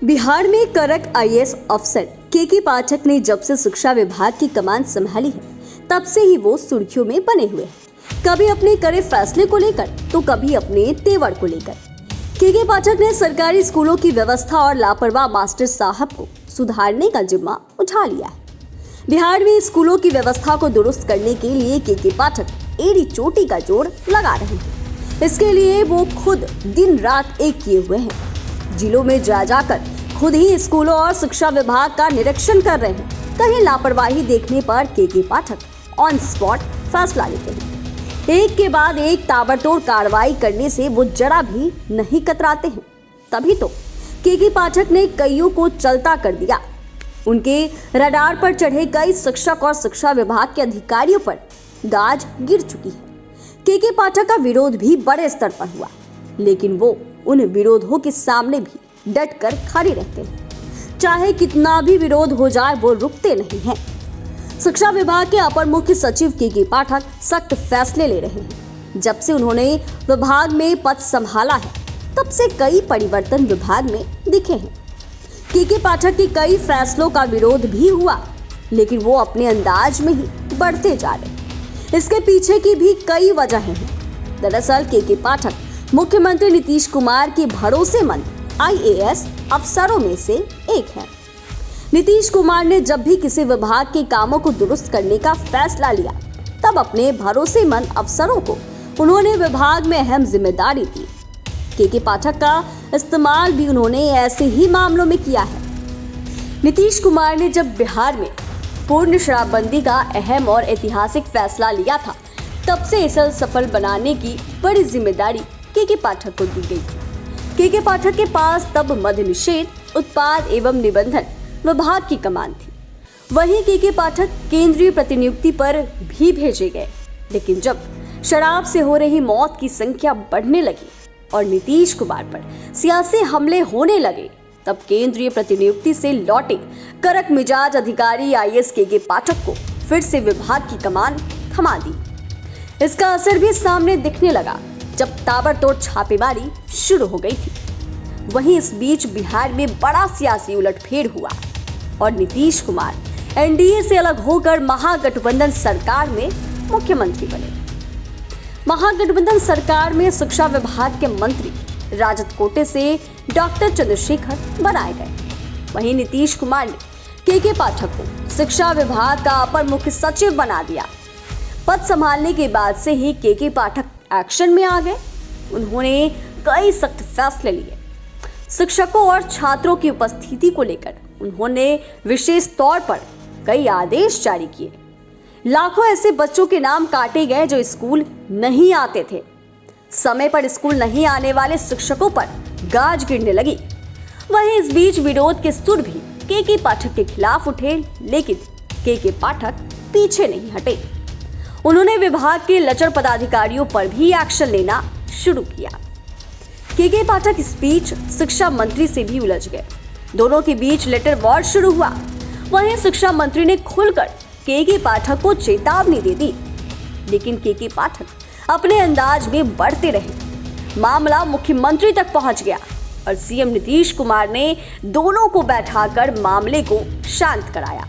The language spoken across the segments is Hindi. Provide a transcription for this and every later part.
बिहार में करक आईएएस अफसर के पाठक ने जब से शिक्षा विभाग की कमान संभाली है, तब से ही वो सुर्खियों में बने हुए हैं। कभी अपने करे फैसले को लेकर तो कभी अपने तेवर को लेकर। के पाठक ने सरकारी स्कूलों की व्यवस्था और लापरवाह मास्टर साहब को सुधारने का जिम्मा उठा लिया है। बिहार में स्कूलों की व्यवस्था को दुरुस्त करने के लिए के पाठक एड़ी चोटी का जोड़ लगा रहे हैं। इसके लिए वो खुद दिन रात एक किए हुए हैं। जिलों में जाकर खुद ही स्कूलों और शिक्षा विभाग का निरीक्षण कर रहे हैं। कहीं लापरवाही देखने पर के पाठक ऑन स्पॉट फैसला लेते हैं। एक के बाद एक ताबड़तोड़ कार्रवाई करने से वो जरा भी नहीं कतराते हैं। तभी तो के पाठक ने कईयों को चलता कर दिया। उनके रडार पर चढ़े कई शिक्षक और शिक्षा विभाग के अधिकारियों पर गाज गिर चुकी है। के पाठक का विरोध भी बड़े स्तर पर हुआ, लेकिन वो उन विरोधों के सामने भी डट कर खड़े रहते हैं। चाहे कितना भी विरोध हो जाए, वो रुकते नहीं हैं। शिक्षा विभाग के अपर मुख्य सचिव के पाठक सख्त फैसले ले रहे हैं। जब से उन्होंने विभाग में पद संभाला है, तब से कई परिवर्तन विभाग में दिखे हैं। के पाठक के कई फैसलों का विरोध भी हुआ, लेकिन वो अपने अंदाज में ही बढ़ते जा रहे। इसके पीछे की भी कई वजहें हैं। दरअसल के पाठक मुख्यमंत्री नीतीश कुमार के भरोसेमंद आईएएस अफसरों में से एक है। नीतीश कुमार ने जब भी किसी विभाग के कामों को दुरुस्त करने का फैसला लिया, तब अपने भरोसेमंद अफसरों को उन्होंने विभाग में अहम जिम्मेदारी दी। के पाठक का इस्तेमाल भी उन्होंने ऐसे ही मामलों में किया है। नीतीश कुमार ने जब बिहार में पूर्ण शराबबंदी का अहम और ऐतिहासिक फैसला लिया था, तब से इसे सफल बनाने की बड़ी जिम्मेदारी के पाठक को दी गई थी। के पाठक के पास तब मद्य निषेध, उत्पाद एवं निबंधन विभाग की कमान थी। वहीं के पाठक केंद्रीय प्रतिनियुक्ति पर भी भेजे गए, लेकिन जब शराब से हो रही मौत की संख्या बढ़ने लगी और नीतीश कुमार पर सियासी हमले होने लगे, तब केंद्रीय प्रतिनियुक्ति से लौटे करक मिजाज अधिकारी आईएएस के पाठक को फिर से विभाग की कमान थमा दी। इसका असर भी सामने दिखने लगा जब ताबड़तोड़ छापेमारी शुरू हो गई थी। वहीं इस बीच बिहार में बड़ा सियासी उलटफेर हुआ और नीतीश कुमार एनडीए से अलग होकर महागठबंधन सरकार में मुख्यमंत्री बने। महागठबंधन सरकार में शिक्षा विभाग के मंत्री राजद कोटे से डॉक्टर चंद्रशेखर बनाए गए। वहीं नीतीश कुमार ने के पाठक को शिक्षा विभाग का अपर मुख्य सचिव बना दिया। पद संभालने के बाद से ही के पाठक एक्शन में आ गए। उन्होंने कई सख्त फैसले लिए। शिक्षकों और छात्रों की उपस्थिति को लेकर उन्होंने विशेष तौर पर कई आदेश जारी किए। लाखों ऐसे बच्चों के नाम काटे गए जो स्कूल नहीं आते थे। समय पर स्कूल नहीं आने वाले शिक्षकों पर गाज गिरने लगी। वहीं इस बीच विरोध के सुर भी के पाठक के खिलाफ उठे, लेकिन के पाठक पीछे नहीं हटे। उन्होंने विभाग के लचर पदाधिकारियों पर भी एक्शन लेना शुरू किया। के पाठक इस बीच शिक्षा मंत्री से भी उलझ गए। दोनों के बीच लेटर वॉर शुरू हुआ। वहीं शिक्षा मंत्री ने खुलकर के पाठक को चेतावनी दे दी, लेकिन के पाठक अपने अंदाज में बढ़ते रहे। मामला मुख्यमंत्री तक पहुंच गया और सीएम नीतीश कुमार ने दोनों को बैठाकर मामले को शांत कराया।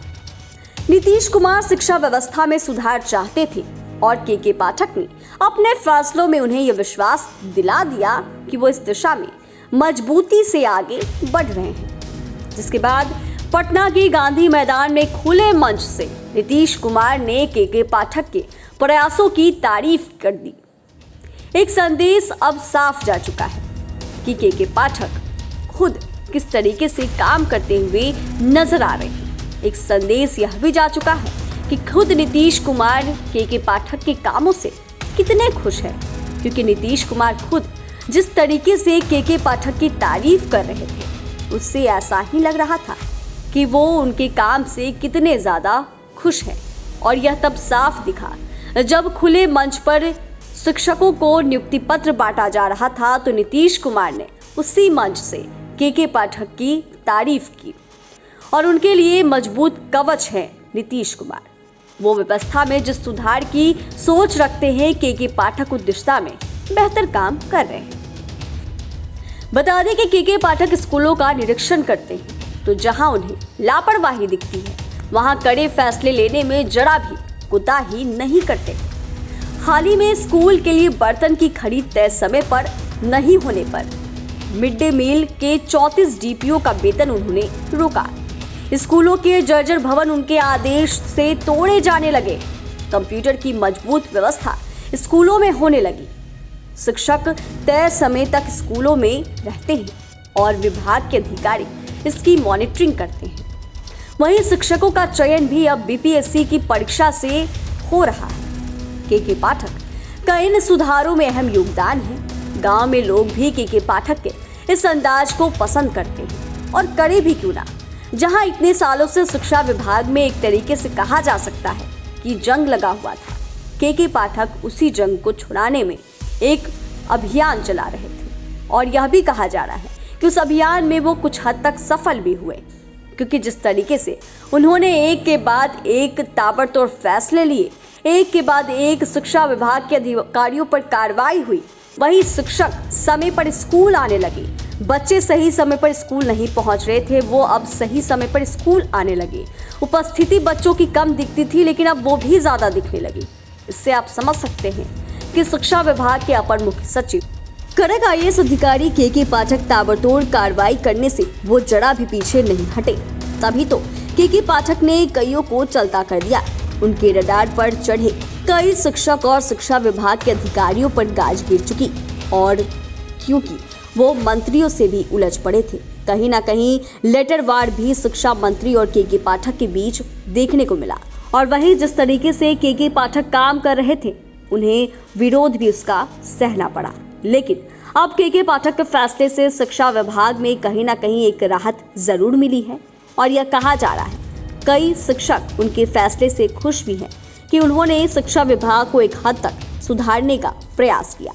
नीतीश कुमार शिक्षा व्यवस्था में सुधार चाहते थे और के पाठक ने अपने फैसलों में उन्हें यह विश्वास दिला दिया कि वो इस दिशा में मजबूती से आगे बढ़ रहे हैं। जिसके बाद पटना के गांधी मैदान में खुले मंच से नीतीश कुमार ने के पाठक के प्रयासों की तारीफ कर दी। एक संदेश अब साफ जा चुका है कि के पाठक खुद किस तरीके से काम करते हुए नजर आ रहे हैं। एक संदेश यह भी जा चुका है कि खुद नीतीश कुमार के पाठक के कामों से कितने खुश हैं, क्योंकि नीतीश कुमार खुद जिस तरीके से के पाठक की तारीफ कर रहे थे, उससे ऐसा ही लग रहा था कि वो उनके काम से कितने ज़्यादा खुश हैं। और यह तब साफ दिखा जब खुले मंच पर शिक्षकों को नियुक्ति पत्र बांटा जा रहा था, तो नीतीश कुमार ने उसी मंच से के पाठक की तारीफ की और उनके लिए मजबूत कवच है नीतीश कुमार। वो व्यवस्था में जिस सुधार की सोच रखते हैं, के पाठक उस दिशा में बेहतर काम कर रहे हैं। बता दें कि के पाठक स्कूलों का निरीक्षण करते हैं तो जहां उन्हें लापरवाही दिखती है वहां कड़े फैसले लेने में जरा भी कोताही नहीं करते। हाल ही में स्कूल के लिए बर्तन की खरीद तय समय पर नहीं होने पर मिड डे मील के 34 डीपीओ का वेतन उन्होंने रोका। स्कूलों के जर्जर भवन उनके आदेश से तोड़े जाने लगे। कंप्यूटर की मजबूत व्यवस्था स्कूलों में होने लगी। शिक्षक तय समय तक स्कूलों में रहते हैं और विभाग के अधिकारी इसकी मॉनिटरिंग करते हैं। वहीं शिक्षकों का चयन भी अब बीपीएससी की परीक्षा से हो रहा है। के पाठक का इन सुधारों में अहम योगदान है। गांव में लोग भी के पाठक के इस अंदाज को पसंद करते हैं और करे भी क्यों ना। जहां इतने सालों से शिक्षा विभाग में एक तरीके से कहा जा सकता है कि जंग लगा हुआ था, के पाठक उसी जंग को छुड़ाने में एक अभियान चला रहे थे और यह भी कहा जा रहा है कि उस अभियान में वो कुछ हद तक सफल भी हुए, क्योंकि जिस तरीके से उन्होंने एक के बाद एक ताबड़तोड़ फैसले लिए, एक के बाद एक शिक्षा विभाग के अधिकारियों पर कार्रवाई हुई, वही शिक्षक समय पर स्कूल आने लगे। बच्चे सही समय पर स्कूल नहीं पहुंच रहे थे, वो अब सही समय पर स्कूल आने लगे। उपस्थिति बच्चों की कम दिखती थी लेकिन अब वो भी ज्यादा दिखने लगी। इससे आप समझ सकते हैं कि शिक्षा विभाग के अपर मुख्य सचिव कड़क आईएएस अधिकारी के पाठक ताबड़तोड़ कार्रवाई करने से वो जरा भी पीछे नहीं हटे। तभी तो के पाठक ने कईयों को चलता कर दिया। उनके रडार पर चढ़े कई शिक्षक और शिक्षा विभाग के अधिकारियों पर गाज गिर चुकी, और क्योंकि वो मंत्रियों से भी उलझ पड़े थे, कहीं ना कहीं लेटर वार भी शिक्षा मंत्री और के पाठक के बीच देखने को मिला। और वहीं जिस तरीके से के पाठक काम कर रहे थे, उन्हें विरोध भी उसका सहना पड़ा। लेकिन अब के पाठक के फैसले से शिक्षा विभाग में कहीं ना कहीं एक राहत जरूर मिली है और यह कहा जा रहा है कई शिक्षक उनके फैसले से खुश भी हैं कि उन्होंने शिक्षा विभाग को एक हद तक सुधारने का प्रयास किया।